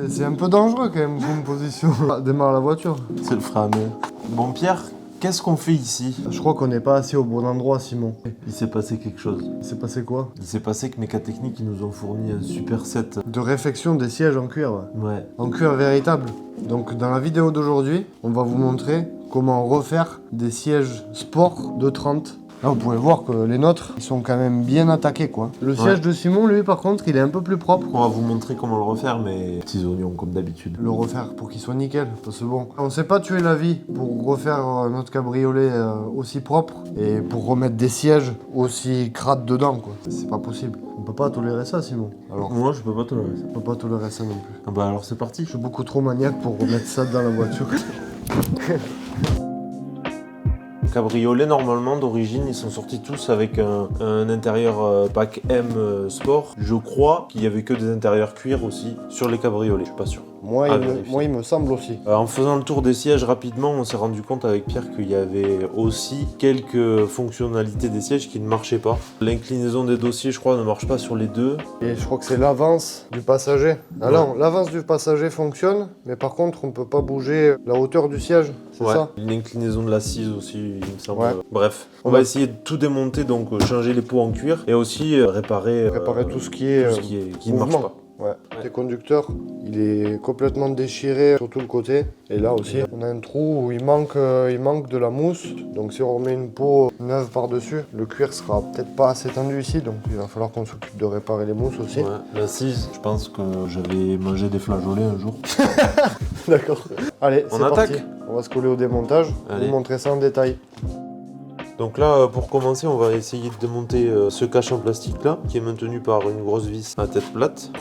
C'est un peu dangereux quand même comme position. Démarre la voiture. C'est le frein à main. Bon Pierre, qu'est-ce qu'on fait ici? Je crois qu'on n'est pas assez au bon endroit, Simon. Il s'est passé quelque chose. Il s'est passé quoi? Il s'est passé que Mécatechnique ils nous ont fourni un super set. De réfection des sièges en cuir. Ouais. En cuir véritable. Donc dans la vidéo d'aujourd'hui, on va vous montrer comment refaire des sièges sport de 30. Là, vous pouvez voir que les nôtres, ils sont quand même bien attaqués, quoi. Le siège de Simon, lui, par contre, il est un peu plus propre. On va vous montrer comment le refaire, mais petits oignons comme d'habitude. Le refaire pour qu'il soit nickel, parce que bon, on s'est pas tué la vie pour refaire notre cabriolet aussi propre et pour remettre des sièges aussi crades dedans, quoi. C'est pas possible. On peut pas tolérer ça, Simon. Alors, Moi je peux pas tolérer ça. on peut pas tolérer ça non plus. Ah bah alors c'est parti. Je suis beaucoup trop maniaque pour remettre ça dans la voiture. Cabriolet normalement d'origine ils sont sortis tous avec un intérieur pack M sport. Je crois qu'il y avait que des intérieurs cuir aussi sur les cabriolets, je suis pas sûr. Moi, il me semble aussi. En faisant le tour des sièges rapidement, on s'est rendu compte avec Pierre qu'il y avait aussi quelques fonctionnalités des sièges qui ne marchaient pas. L'inclinaison des dossiers, je crois, ne marche pas sur les deux. Et je crois que c'est l'avance du passager. Ah non, l'avance du passager fonctionne, mais par contre, on peut pas bouger la hauteur du siège, c'est ça? Une inclinaison de l'assise aussi, il me semble. Ouais. Bref, on va essayer de tout démonter, donc changer les pots en cuir et aussi réparer tout ce qui est, qui ne marche mouvement. pas. Ouais. Les conducteurs, il est complètement déchiré sur tout le côté. Et là aussi, on a un trou où il manque de la mousse. Donc si on remet une peau neuve par-dessus, le cuir sera peut-être pas assez tendu ici. Donc il va falloir qu'on s'occupe de réparer les mousses aussi. Ouais. L'assise, je pense que j'avais mangé des flageolets un jour. D'accord. Allez, On c'est attaque. parti. On va se coller au démontage. Allez. Vous montrer ça en détail. Donc là, pour commencer, on va essayer de démonter ce cache en plastique là, qui est maintenu par une grosse vis à tête plate.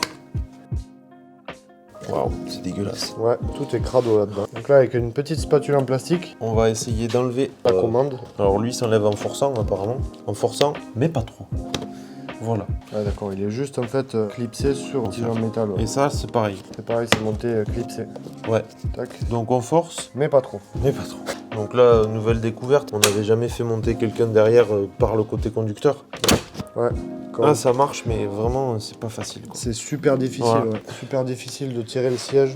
Waouh, c'est dégueulasse. Ouais, tout est crado là-dedans. Donc là, avec une petite spatule en plastique, On va essayer d'enlever la commande. Alors lui s'enlève en forçant apparemment. En forçant, mais pas trop. Voilà. Ah d'accord, il est juste en fait clipsé sur un tige en métal. Ouais. Et ça, c'est pareil. C'est pareil, c'est monté clipsé. Ouais. Tac. Donc on force, Mais pas trop. mais pas trop. Donc là, nouvelle découverte, on n'avait jamais fait monter quelqu'un derrière par le côté conducteur. Ouais. Ah, ça marche, mais vraiment, c'est pas facile, quoi. C'est super difficile, Ouais. ouais. Super difficile de tirer le siège.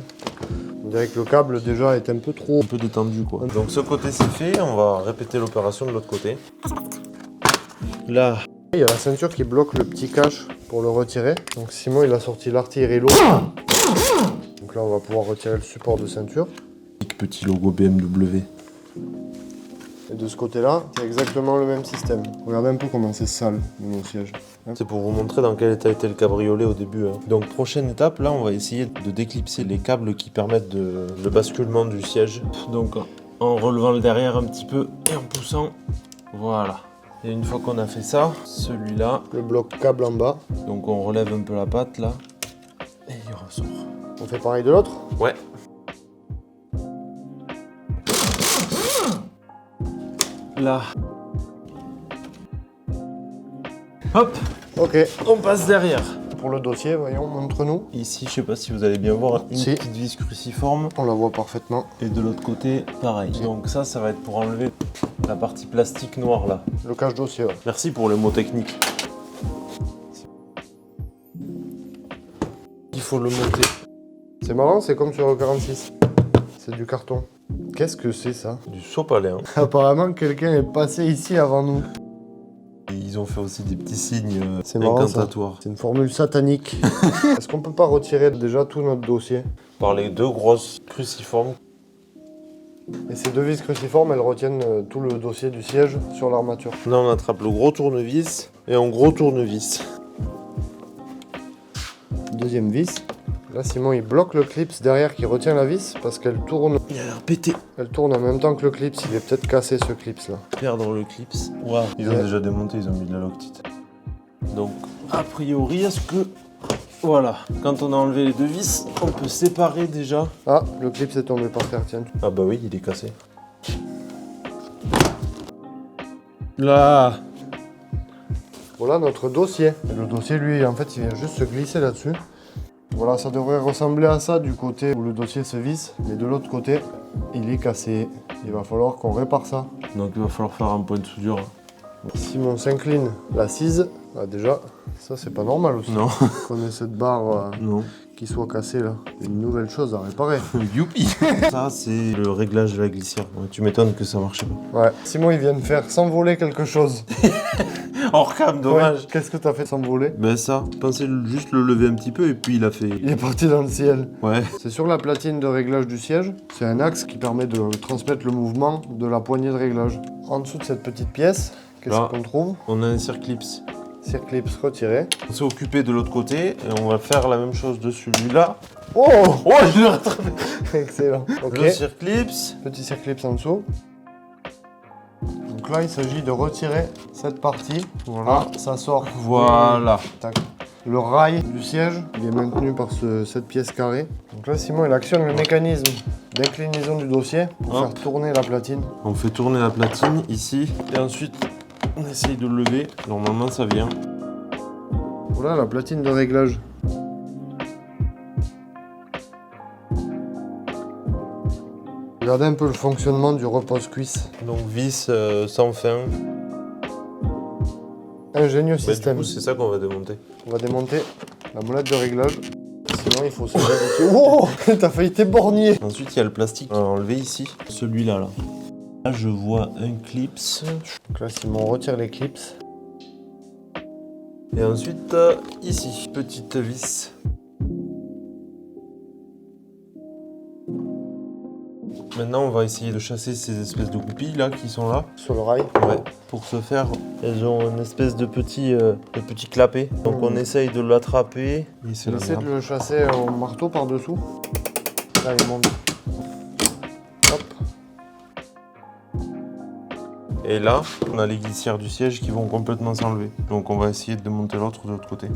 On dirait que le câble déjà est un peu trop. Un peu détendu, quoi. Donc ce côté c'est fait, on va répéter l'opération de l'autre côté. Là, Il y a la ceinture qui bloque le petit cache pour le retirer. Donc Simon il a sorti l'artillerie lourde. Donc là on va pouvoir retirer le support de ceinture. petit logo BMW. Et de ce côté-là, c'est exactement le même système. Regardez un peu comment c'est sale mon siège. C'est pour vous montrer dans quel état était le cabriolet au début. Donc prochaine étape, là on va essayer de déclipser les câbles qui permettent le basculement du siège. Donc en relevant le derrière un petit peu et en poussant, voilà. Et une fois qu'on a fait ça, celui-là, Le bloc câble en bas. donc on relève un peu la patte là, et il ressort. On fait pareil de l'autre. Ouais. Là. Hop, Ok. on passe derrière. Pour le dossier, voyons, montre-nous. Ici, je sais pas si vous allez bien voir, une Si. petite vis cruciforme. On la voit parfaitement. Et de l'autre côté, pareil. Donc ça va être pour enlever la partie plastique noire là. Le cache dossier, ouais. Merci pour les mots techniques. Il faut le monter. C'est marrant, c'est comme sur le 46. C'est du carton. Qu'est-ce que c'est ça? Du sopalin. Apparemment, quelqu'un est passé ici avant nous. Et ils ont fait aussi des petits signes C'est marrant, ça. incantatoires. C'est une formule satanique. Est-ce qu'on peut pas retirer déjà tout notre dossier? Par les deux grosses cruciformes. Et ces deux vis cruciformes, elles retiennent tout le dossier du siège sur l'armature. Là, on attrape le gros tournevis et un gros tournevis. Deuxième vis. Là, Simon, il bloque le clips derrière qui retient la vis parce qu'elle tourne. Il a l'air pété. Elle tourne en même temps que le clips. Il est peut-être cassé ce clips là. Perdre le clips. Waouh. Ils ont Ouais. déjà démonté, ils ont mis de la loctite. Donc, a priori, est-ce que... Voilà. Quand on a enlevé les deux vis, on peut séparer déjà. Ah, le clips est tombé par terre, tiens. Ah bah oui, il est cassé. Là. Voilà notre dossier. Et le dossier, lui, en fait, il vient juste se glisser là-dessus. Voilà, ça devrait ressembler à ça du côté où le dossier se visse. Mais de l'autre côté, il est cassé. Il va falloir qu'on répare ça. Donc il va falloir faire un point de soudure. Simon s'incline l'assise. Ah, déjà, Ça, c'est pas normal aussi. Non. Qu'on ait cette barre Non. qui soit cassée là. Une nouvelle chose à réparer. Youpi. Ça, c'est le réglage de la glissière. Ouais, tu m'étonnes que ça marche pas. Ouais. Simon, il vient de faire s'envoler quelque chose. Hors cam, dommage. Ouais. Qu'est-ce que t'as fait s'envoler? Ben ça, je pensais juste le lever un petit peu et puis il a fait... Il est parti dans le ciel. Ouais. C'est sur la platine de réglage du siège. C'est un axe qui permet de transmettre le mouvement de la poignée de réglage. En dessous de cette petite pièce, qu'est-ce Là. qu'on trouve? On a un circlips. Circlips retiré. On s'est occupé de l'autre côté et on va faire la même chose de celui-là. Oh, Oh, je l'ai rattrapé. excellent. Ok. Le circlips. Petit circlips en dessous. Donc là, il s'agit de retirer cette partie. Voilà, ça sort. Voilà. Tac. Le rail du siège, il est maintenu par cette pièce carrée. Donc là, Simon, il actionne le mécanisme d'inclinaison du dossier pour Hop. faire tourner la platine. On fait tourner la platine ici et ensuite on essaye de le lever. Normalement ça vient. Voilà la platine de réglage. Regardez un peu le fonctionnement du repose-cuisse. Donc vis sans fin. Ingénieux Bah, du système. coup c'est ça qu'on va démonter. On va démonter la molette de réglage. Sinon, il faut se vérifier. Oh, t'as failli t'éborgner. Ensuite il y a le plastique. On va enlever ici. Celui-là là. Là je vois un clips. Donc là, Simon retire les clips. Et ensuite ici, petite vis. Maintenant on va essayer de chasser ces espèces de goupilles là qui sont là. Sur le rail. Ouais. Pour ce faire, elles ont une espèce de petit clapet. Donc on essaye de l'attraper. Et c'est la Essaie merde. de le chasser au marteau par-dessous. Là, il monte. Hop. Et là, on a les glissières du siège qui vont complètement s'enlever. Donc on va essayer de démonter l'autre de l'autre côté.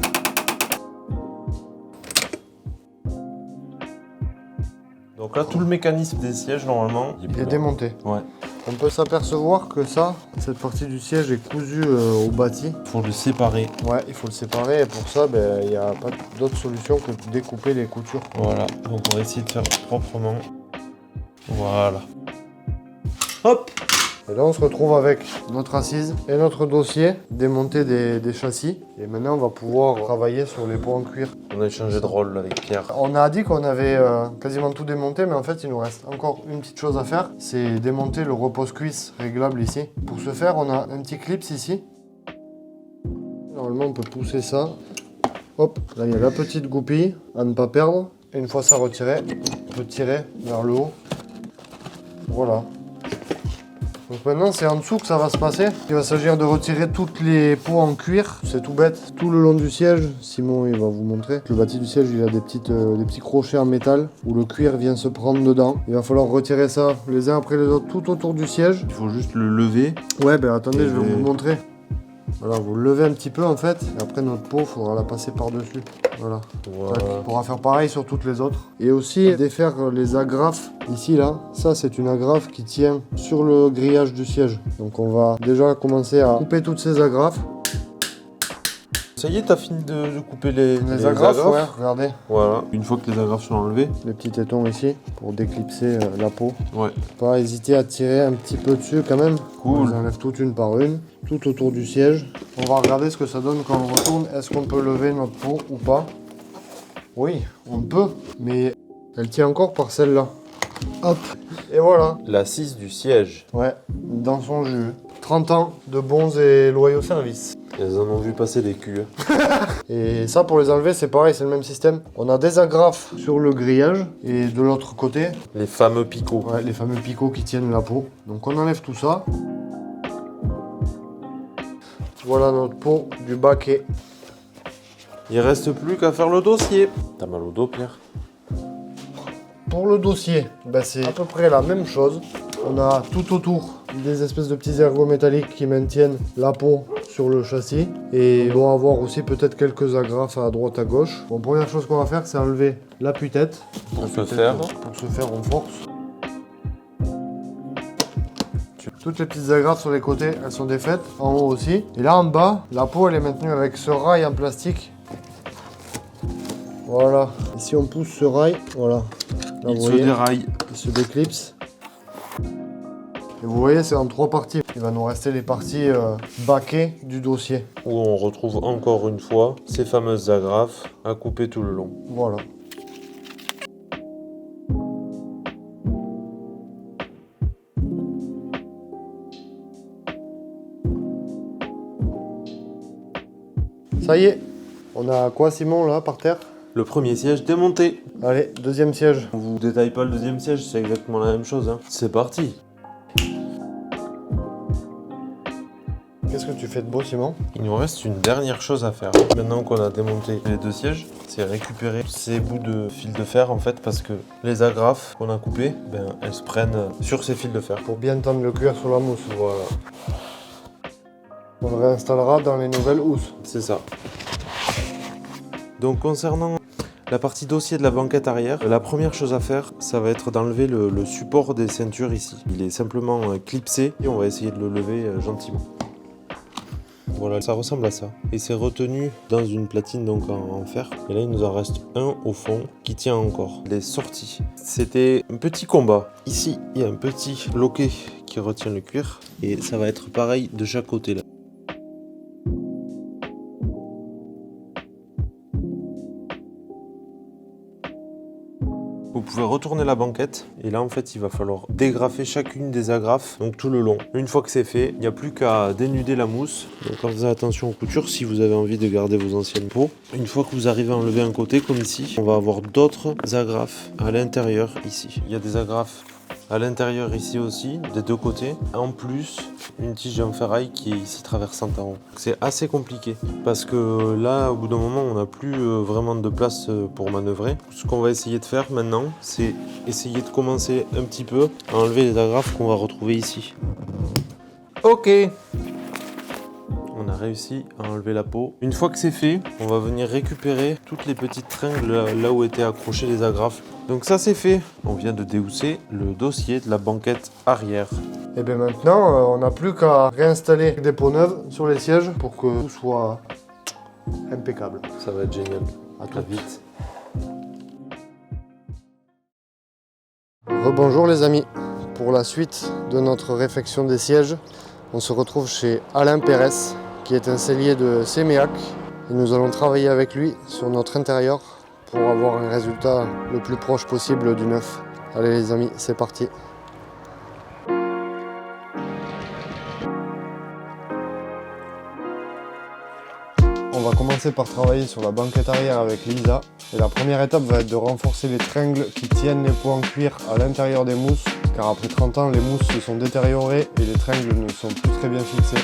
Donc là, tout le mécanisme des sièges, normalement, Il est démonté. Ouais. On peut s'apercevoir que ça, cette partie du siège est cousue au bâti. Il faut le séparer. Ouais, il faut le séparer et pour ça, il n'y a pas d'autre solution que de découper les coutures. Voilà. Donc on va essayer de faire proprement. Voilà. Hop! Et là, on se retrouve avec notre assise et notre dossier démonté des châssis. Et maintenant, on va pouvoir travailler sur les pots en cuir. On a échangé de rôle avec Pierre. On a dit qu'on avait quasiment tout démonté, mais en fait, il nous reste encore une petite chose à faire. C'est démonter le repose-cuisse réglable ici. Pour ce faire, on a un petit clips ici. Normalement, on peut pousser ça. Hop, là, il y a la petite goupille à ne pas perdre. Et une fois ça retiré, on peut tirer vers le haut. Voilà. Donc maintenant c'est en dessous que ça va se passer. Il va s'agir de retirer toutes les pots en cuir. C'est tout bête. Tout le long du siège, Simon il va vous montrer. Le bâti du siège il a des petits crochets en métal où le cuir vient se prendre dedans. Il va falloir retirer ça les uns après les autres tout autour du siège. Il faut juste le lever. Ouais ben attendez, je vais vous le montrer. Voilà, vous le levez un petit peu en fait. Et après notre peau, il faudra la passer par-dessus. Voilà. Voilà. Tac. On pourra faire pareil sur toutes les autres. Et aussi défaire les agrafes. Ici là, ça c'est une agrafe qui tient sur le grillage du siège. Donc on va déjà commencer à couper toutes ces agrafes. Ça y est, t'as fini de couper les agrafes, ouais, regardez. Voilà. Une fois que les agrafes sont enlevées. Les petits tétons ici pour déclipser la peau. Ouais. Pas hésiter à tirer un petit peu dessus quand même. Cool. On les enlève toutes une par une, tout autour du siège. On va regarder ce que ça donne quand on retourne. Est-ce qu'on peut lever notre peau ou pas? Oui, on peut, mais elle tient encore par celle-là. Hop, et voilà. L'assise du siège. Ouais, dans son jus. 30 ans de bons et loyaux services. Elles en ont vu passer des culs. Et ça, pour les enlever, c'est pareil, c'est le même système. On a des agrafes sur le grillage et de l'autre côté, Les fameux picots. ouais, les fameux picots qui tiennent la peau. Donc on enlève tout ça. Voilà notre peau du baquet. Il reste plus qu'à faire le dossier. T'as mal au dos, Pierre? Pour le dossier, ben c'est à peu près la même chose. On a tout autour des espèces de petits ergots métalliques qui maintiennent la peau sur le châssis. Et ils vont avoir aussi peut-être quelques agrafes à droite à gauche. Bon, première chose qu'on va faire, c'est enlever l'appui-tête. Pour ce faire. Pour ce faire, on force. Toutes les petites agrafes sur les côtés, elles sont défaites. En haut aussi. Et là en bas, la peau elle est maintenue avec ce rail en plastique. Voilà. Ici on pousse ce rail. Voilà. Là, Il vous se voyez, déraille. il se déclipse. Et vous voyez, c'est en 3 parties. Il va nous rester les parties baquées du dossier. Où on retrouve encore une fois ces fameuses agrafes à couper tout le long. Voilà. Ça y est, on a quoi Simon là par terre? Le premier siège démonté. Allez, deuxième siège. On vous détaille pas le deuxième siège, c'est exactement la même chose. Hein. C'est parti. Qu'est-ce que tu fais de beau Simon? Il nous reste une dernière chose à faire. Maintenant qu'on a démonté les 2 sièges, c'est récupérer ces bouts de fil de fer en fait parce que les agrafes qu'on a coupées, elles se prennent sur ces fils de fer. Pour bien tendre le cuir sur la mousse. Voilà. On le réinstallera dans les nouvelles housses. C'est ça. Donc concernant la partie dossier de la banquette arrière, la première chose à faire, ça va être d'enlever le support des ceintures ici. Il est simplement clipsé et on va essayer de le lever gentiment. Voilà, ça ressemble à ça. Et c'est retenu dans une platine donc en fer. Et là, il nous en reste un au fond qui tient encore. Il est sorti. C'était un petit combat. Ici, il y a un petit loquet qui retient le cuir. Et ça va être pareil de chaque côté là. Vous pouvez retourner la banquette et là en fait il va falloir dégrafer chacune des agrafes donc tout le long. Une fois que c'est fait, il n'y a plus qu'à dénuder la mousse. Donc faites attention aux coutures si vous avez envie de garder vos anciennes peaux. Une fois que vous arrivez à enlever un côté comme ici, on va avoir d'autres agrafes à l'intérieur ici. Il y a des agrafes à l'intérieur ici aussi, des 2 côtés. En plus, une tige en ferraille qui est ici traversante en haut. C'est assez compliqué parce que là, au bout d'un moment, on n'a plus vraiment de place pour manœuvrer. Ce qu'on va essayer de faire maintenant, c'est essayer de commencer un petit peu à enlever les agrafes qu'on va retrouver ici. Ok! On a réussi à enlever la peau. Une fois que c'est fait, on va venir récupérer toutes les petites tringles là où étaient accrochées les agrafes. Donc ça c'est fait. On vient de déhousser le dossier de la banquette arrière. Et bien maintenant, on n'a plus qu'à réinstaller des peaux neuves sur les sièges pour que tout soit impeccable. Ça va être génial. À tout vite. Rebonjour les amis. Pour la suite de notre réfection des sièges, on se retrouve chez Alain Pérez, qui est un sellier de Séméac. Et nous allons travailler avec lui sur notre intérieur pour avoir un résultat le plus proche possible du neuf. Allez les amis, c'est parti. On va commencer par travailler sur la banquette arrière avec Lisa. Et la première étape va être de renforcer les tringles qui tiennent les peaux en cuir à l'intérieur des mousses, car après 30 ans, les mousses se sont détériorées et les tringles ne sont plus très bien fixés.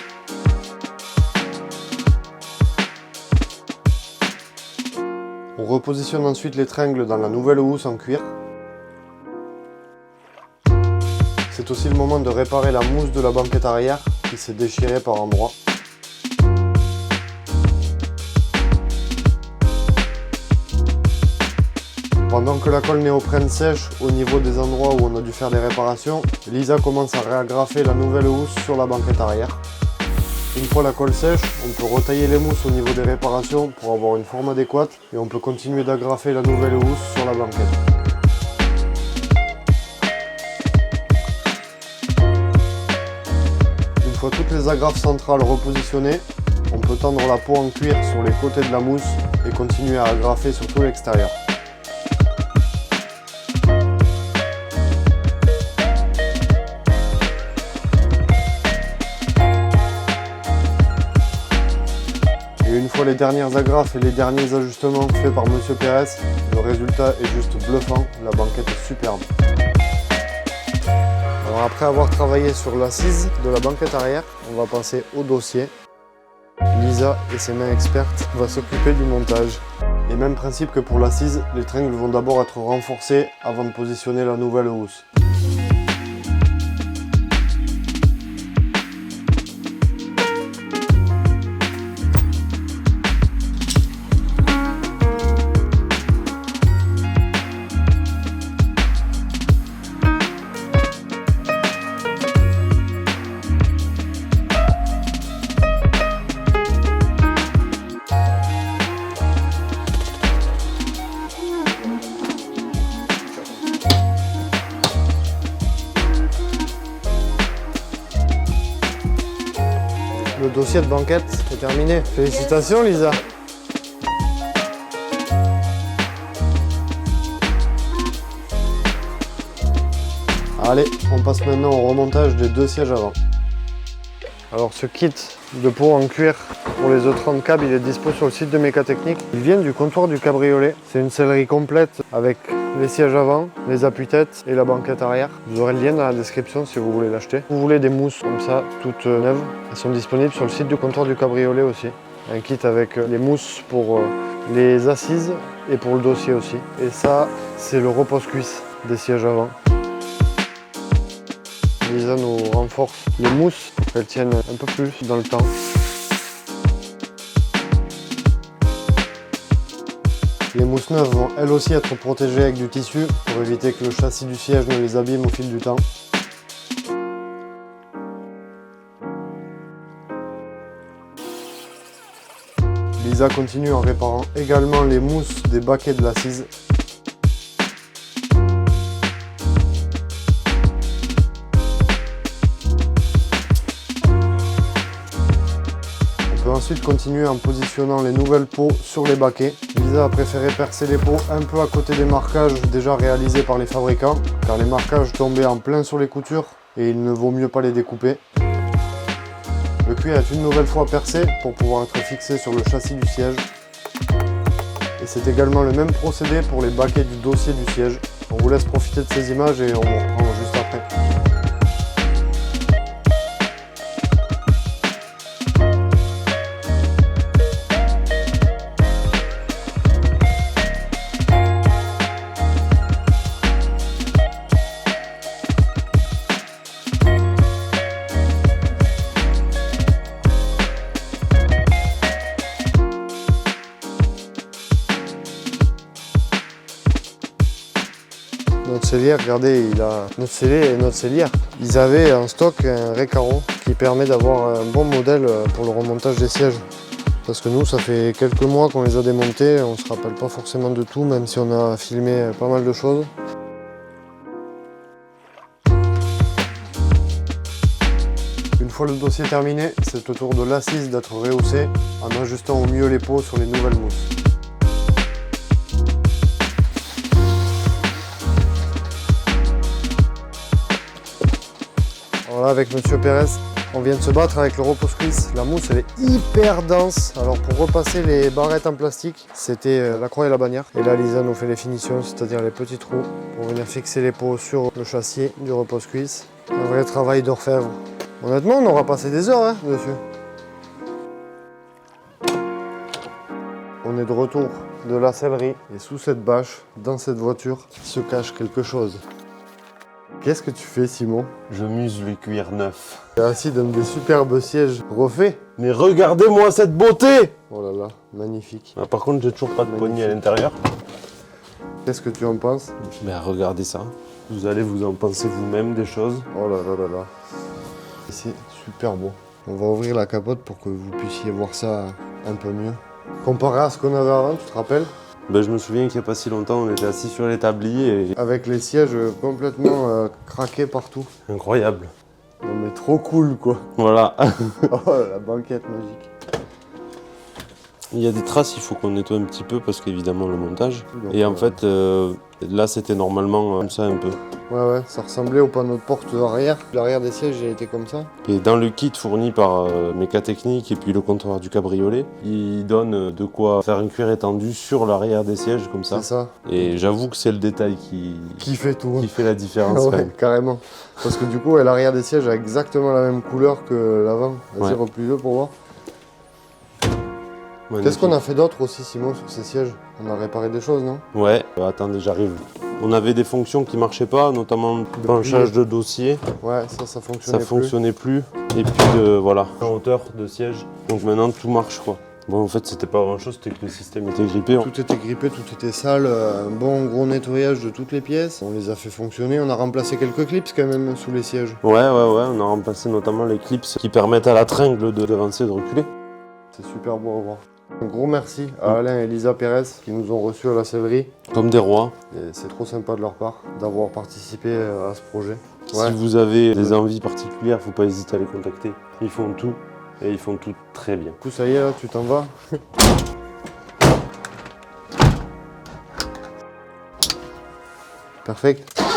On repositionne ensuite les tringles dans la nouvelle housse en cuir. C'est aussi le moment de réparer la mousse de la banquette arrière qui s'est déchirée par endroits. Pendant que la colle néoprène sèche au niveau des endroits où on a dû faire des réparations, Lisa commence à réagrafer la nouvelle housse sur la banquette arrière. Une fois la colle sèche, on peut retailler les mousses au niveau des réparations pour avoir une forme adéquate et on peut continuer d'agrafer la nouvelle housse sur la banquette. Une fois toutes les agrafes centrales repositionnées, on peut tendre la peau en cuir sur les côtés de la mousse et continuer à agrafer sur tout l'extérieur. Et une fois les dernières agrafes et les derniers ajustements faits par Monsieur Pérez, le résultat est juste bluffant, la banquette est superbe. Alors après avoir travaillé sur l'assise de la banquette arrière, on va passer au dossier. Lisa et ses mains expertes vont s'occuper du montage. Et même principe que pour l'assise, les tringles vont d'abord être renforcés avant de positionner la nouvelle housse. dossier de banquette est terminé. Félicitations Lisa. Allez, on passe maintenant au remontage des 2 sièges avant. Alors ce kit de pot en cuir pour les E30 câbles, il est dispo sur le site de Mécatechnique. Ils viennent du comptoir du cabriolet. C'est une sellerie complète avec les sièges avant, les appuis-têtes et la banquette arrière. Vous aurez le lien dans la description si vous voulez l'acheter. Vous voulez des mousses comme ça, toutes neuves, elles sont disponibles sur le site du comptoir du cabriolet aussi. Un kit avec les mousses pour les assises et pour le dossier aussi. Et ça, c'est le repose-cuisse des sièges avant. Lisa nous renforce les mousses pour qu'elles tiennent un peu plus dans le temps. Les mousses neuves vont elles aussi être protégées avec du tissu pour éviter que le châssis du siège ne les abîme au fil du temps. Lisa continue en réparant également les mousses des baquets de l'assise. Ensuite continuer en positionnant les nouvelles peaux sur les baquets. Lisa a préféré percer les peaux un peu à côté des marquages déjà réalisés par les fabricants car les marquages tombaient en plein sur les coutures et il ne vaut mieux pas les découper. Le cuir est une nouvelle fois percé pour pouvoir être fixé sur le châssis du siège. Et c'est également le même procédé pour les baquets du dossier du siège. On vous laisse profiter de ces images et on vous reprend juste après. Notre cellière, regardez, notre scellé et notre cellière. Ils avaient en stock un Recaro qui permet d'avoir un bon modèle pour le remontage des sièges. Parce que nous, ça fait quelques mois qu'on les a démontés, on ne se rappelle pas forcément de tout, même si on a filmé pas mal de choses. Une fois le dossier terminé, c'est au tour de l'assise d'être rehaussée en ajustant au mieux les pots sur les nouvelles mousses. Voilà, avec Monsieur Pérez, on vient de se battre avec le repose-cuisse. La mousse, elle est hyper dense. Alors pour repasser les barrettes en plastique, c'était la croix et la bannière. Et là, Lisa nous fait les finitions, c'est-à-dire les petits trous pour venir fixer les pots sur le châssis du repose-cuisse. Un vrai travail d'orfèvre. Honnêtement, on aura passé des heures dessus. On est de retour de la sellerie et sous cette bâche, dans cette voiture, se cache quelque chose. Qu'est-ce que tu fais, Simon? Je muse le cuir neuf. Tu es assis dans des superbes sièges refaits. Mais regardez-moi cette beauté! Oh là là, magnifique. Ah, par contre, j'ai toujours pas de poignée à l'intérieur. Qu'est-ce que tu en penses? Mais regardez ça. Vous allez vous en penser vous-même des choses. Oh là là là là. C'est super beau. On va ouvrir la capote pour que vous puissiez voir ça un peu mieux. Comparé à ce qu'on avait avant, tu te rappelles? Ben, je me souviens qu'il n'y a pas si longtemps, on était assis sur l'établi et... Avec les sièges complètement craqués partout. Incroyable. Non mais trop cool quoi. Voilà. Oh la banquette magique. Il y a des traces, il faut qu'on nettoie un petit peu parce qu'évidemment le montage. Donc, et en fait, là c'était normalement comme ça un peu. Ouais, ça ressemblait au panneau de porte arrière. L'arrière des sièges, il était comme ça. Et dans le kit fourni par Mécatechnique et puis le comptoir du cabriolet, il donne de quoi faire un cuir étendu sur l'arrière des sièges comme ça. C'est ça. Et j'avoue que c'est le détail Qui fait tout. qui fait la différence quand Ouais, même. carrément. Parce que du coup, l'arrière des sièges a exactement la même couleur que l'avant. Vas-y, Ouais. replie-le pour voir. Magnifique. Qu'est-ce qu'on a fait d'autre aussi, Simon, sur ces sièges? On a réparé des choses, non? Ouais, attendez, j'arrive. On avait des fonctions qui marchaient pas, notamment le penchage de dossier. Ouais, ça fonctionnait Ça fonctionnait plus. Et puis voilà, en hauteur de siège. Donc maintenant tout marche quoi. Bon en fait c'était pas grand chose, c'était que le système était grippé. Tout était grippé, tout était sale, un bon gros nettoyage de toutes les pièces. On les a fait fonctionner, on a remplacé quelques clips quand même sous les sièges. Ouais, on a remplacé notamment les clips qui permettent à la tringle d'avancer et de reculer. C'est super beau à voir. Un gros merci à Alain et Lisa Pérez qui nous ont reçus à la sellerie. Comme des rois. Et c'est trop sympa de leur part d'avoir participé à ce projet. Si vous avez des envies particulières, faut pas hésiter à les contacter. Ils font tout. et ils font tout très bien. Du coup, ça y est, là, tu t'en vas. Perfect.